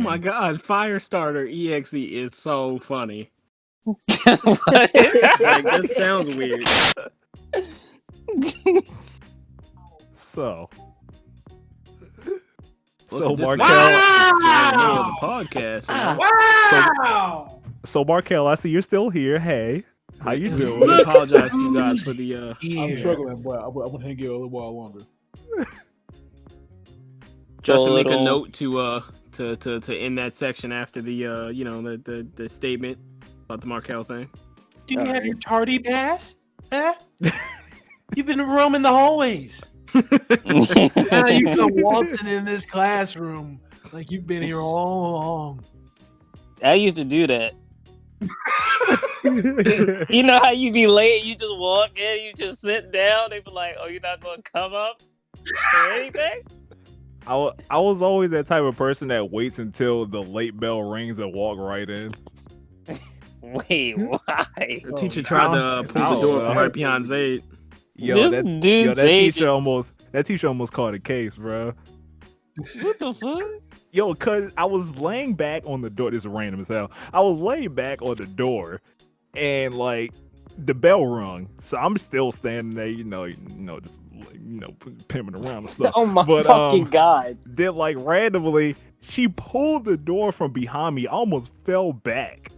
my god, Firestarter EXE is so funny. Like, this sounds weird. So Markel, wow! the podcast. Wow! So Markel, I see you're still here. Hey, how you doing? We apologize to you guys for the. I'm struggling, but I'm gonna hang it a little while longer. Justin, make a note to end that section after the the statement about the Markel thing. Do you have your tardy pass? Huh? You've been roaming the hallways. Now you come waltzing in this classroom like you've been here all along. I used to do that. You know how you be late, you just walk in, you just sit down, they be like, oh, you're not going to come up or anything? I was always that type of person that waits until the late bell rings and walk right in. Wait, why? The teacher tried to pull the door from right behind Zayd. That teacher almost caught a case, bro. What the fuck? Yo, cause I was laying back on the door. This is random as hell. I was laying back on the door, and like the bell rung. So I'm still standing there, just pimping around and stuff. Oh my fucking god! Then like randomly, she pulled the door from behind me. I almost fell back,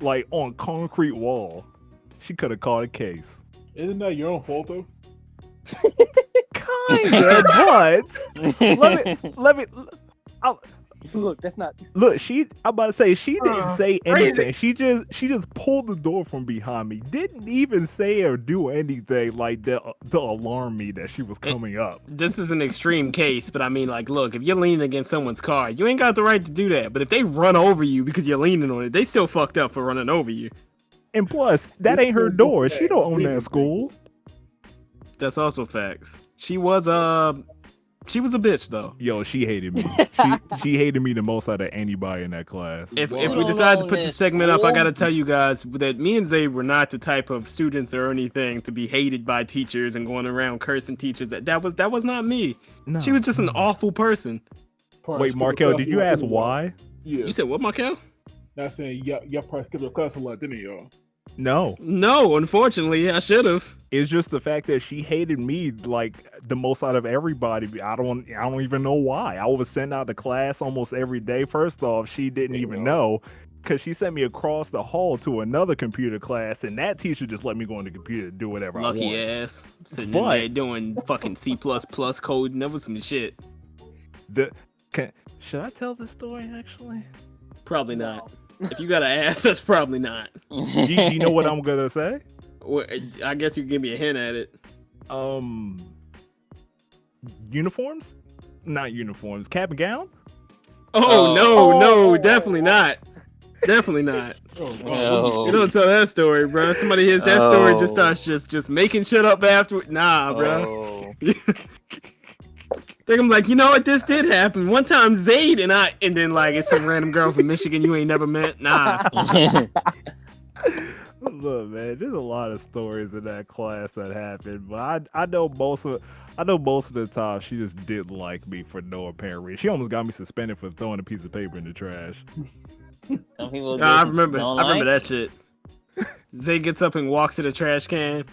like on concrete wall. She could have caught a case. Isn't that your own fault though? Kinda, but let me. Look, that's not. Look, I'm about to say she didn't say anything. She just pulled the door from behind me. Didn't even say or do anything like to alarm me that she was coming up. This is an extreme case, but I mean, like, look, if you're leaning against someone's car, you ain't got the right to do that. But if they run over you because you're leaning on it, they still fucked up for running over you. And plus, that ain't her door. She don't own that school. That's also facts. She was a bitch though. Yo, she hated me. She hated me the most out of anybody in that class. If we decide to put this segment up, I gotta tell you guys that me and Zay were not the type of students or anything to be hated by teachers and going around cursing teachers. That was not me. No. She was just an awful person. Wait, Markel, did you ask why? Yeah. You said what, Markel? Not saying y'all probably skipped your class a lot, didn't y'all? No, unfortunately, I should have. It's just the fact that she hated me like the most out of everybody. I don't even know why. I was sent out to class almost every day. First off, she didn't even know because she sent me across the hall to another computer class, and that teacher just let me go on the computer to do whatever I want. Lucky ass, sitting in there doing fucking C++ code, and that was some shit. Should I tell this story actually? Probably not. If you got an ass, that's probably not. Do you know what I'm gonna say? Well, I guess you can give me a hint at it. Uniforms? Not uniforms. Cap and gown? No, definitely not. Definitely not. No. You don't tell that story, bro. Somebody hears that story, just starts just making shit up afterward. Nah, bro. Think I'm like, you know what? This did happen one time. Zayd and then like it's some random girl from Michigan you ain't never met. Nah. Look, man, there's a lot of stories in that class that happened, but I know most of the time she just didn't like me for no apparent reason. She almost got me suspended for throwing a piece of paper in the trash. Some people I remember that shit. Zayd gets up and walks to the trash can,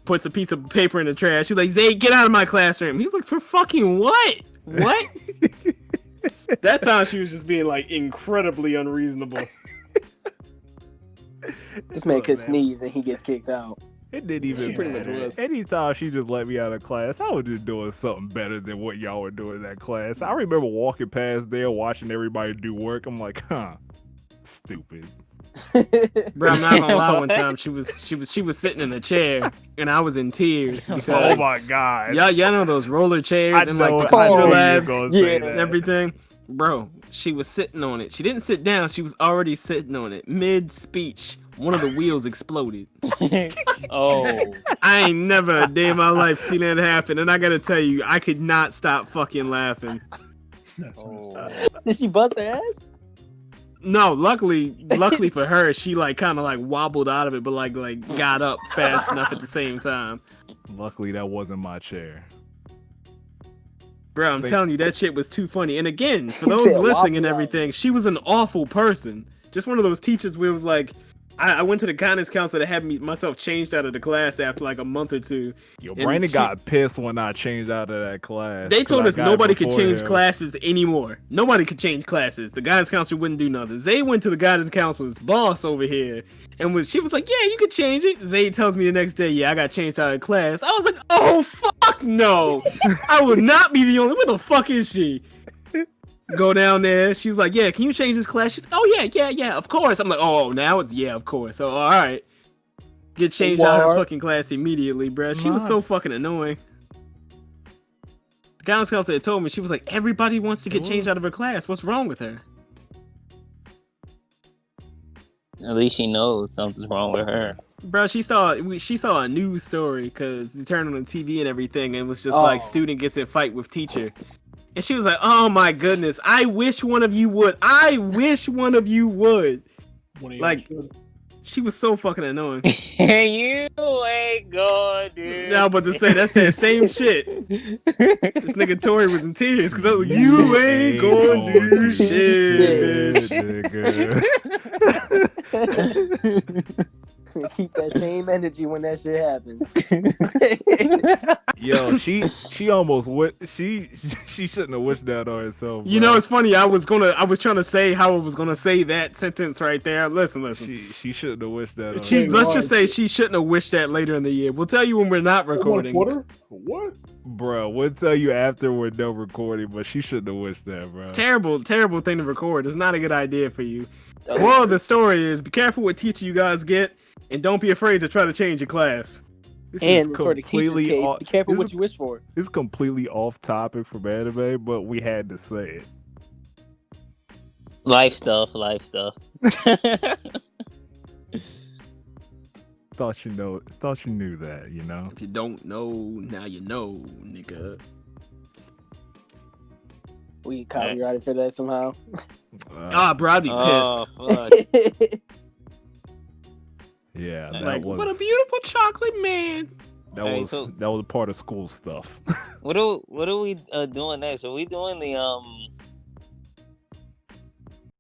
puts a piece of paper in the trash. She's like, Zayd, get out of my classroom. He's like, for fucking what? What? That time she was just being like incredibly unreasonable. This man could sneeze and he gets kicked out. It didn't even matter. Anytime she just let me out of class, I was just doing something better than what y'all were doing in that class. I remember walking past there, watching everybody do work. I'm like, stupid. Bro, I'm not gonna lie. One time she was sitting in a chair and I was in tears because oh my god, y'all know those roller chairs and like the computer labs and everything. Bro, she was sitting on it. She didn't sit down. She was already sitting on it. Mid speech, one of the wheels exploded. Oh, I ain't never a day in my life seen that happen, and I gotta tell you, I could not stop fucking laughing. Did she bust her ass? No, luckily for her, she like kind of like wobbled out of it, but like got up fast enough at the same time. Luckily, that wasn't my chair. Bro, I'm telling you, that shit was too funny. And again, for He those said, listening and "Wobble everything, she was an awful person. Just one of those teachers where it was like, I went to the guidance counselor to have myself changed out of the class after like a month or two. Yo, And Brandon got pissed when I changed out of that class. They told us nobody could change him. classes anymore. Nobody could change classes. The guidance counselor wouldn't do nothing. Zay went to the guidance counselor's boss over here, and she was like, "Yeah, you could change it." Zay tells me the next day, "Yeah, I got changed out of class." I was like, "Oh fuck no! I would not be the only. Where the fuck is she?" Go down there. She's like, "Yeah, can you change this class?" She's like, "Oh yeah, of course." I'm like, "Oh, now it's yeah, of course." So all right, get changed out of her fucking class immediately, bruh. She was so fucking annoying. The guidance counselor had told me, she was like, "Everybody wants to get changed out of her class. What's wrong with her?" At least she knows something's wrong with her. Bro, she saw a news story because he turned on the TV and everything, and it was just like student gets in fight with teacher. And she was like, "Oh my goodness, I wish one of you would. I wish one of you would." Like, she was so fucking annoying. You ain't going, dude. Yeah, I was about to say, that's that same shit. This nigga Tori was in tears because I was like, "You ain't gonna do shit, bitch." Keep that same energy when that shit happens. Yo, she almost she shouldn't have wished that on herself. You know, it's funny. I was trying to say how I was gonna say that sentence right there. Listen. She shouldn't have wished that. Let's just say she shouldn't have wished that later in the year. We'll tell you when we're not recording. What? Bro, we'll tell you after we're done recording, but she shouldn't have wished that, bro. Terrible thing to record. It's not a good idea for you. Well, the story is, be careful what teacher you guys get, and don't be afraid to try to change your class. And for the teacher's case, be careful what you wish for. It's completely off topic from anime, but we had to say it. Life stuff. Thought you knew that, you know? If you don't know, now you know, nigga. We get copyrighted for that somehow. Bro, I'd be pissed. Fuck. Yeah, like, what a beautiful chocolate man. That was a part of school stuff. What are we doing next? Are we doing the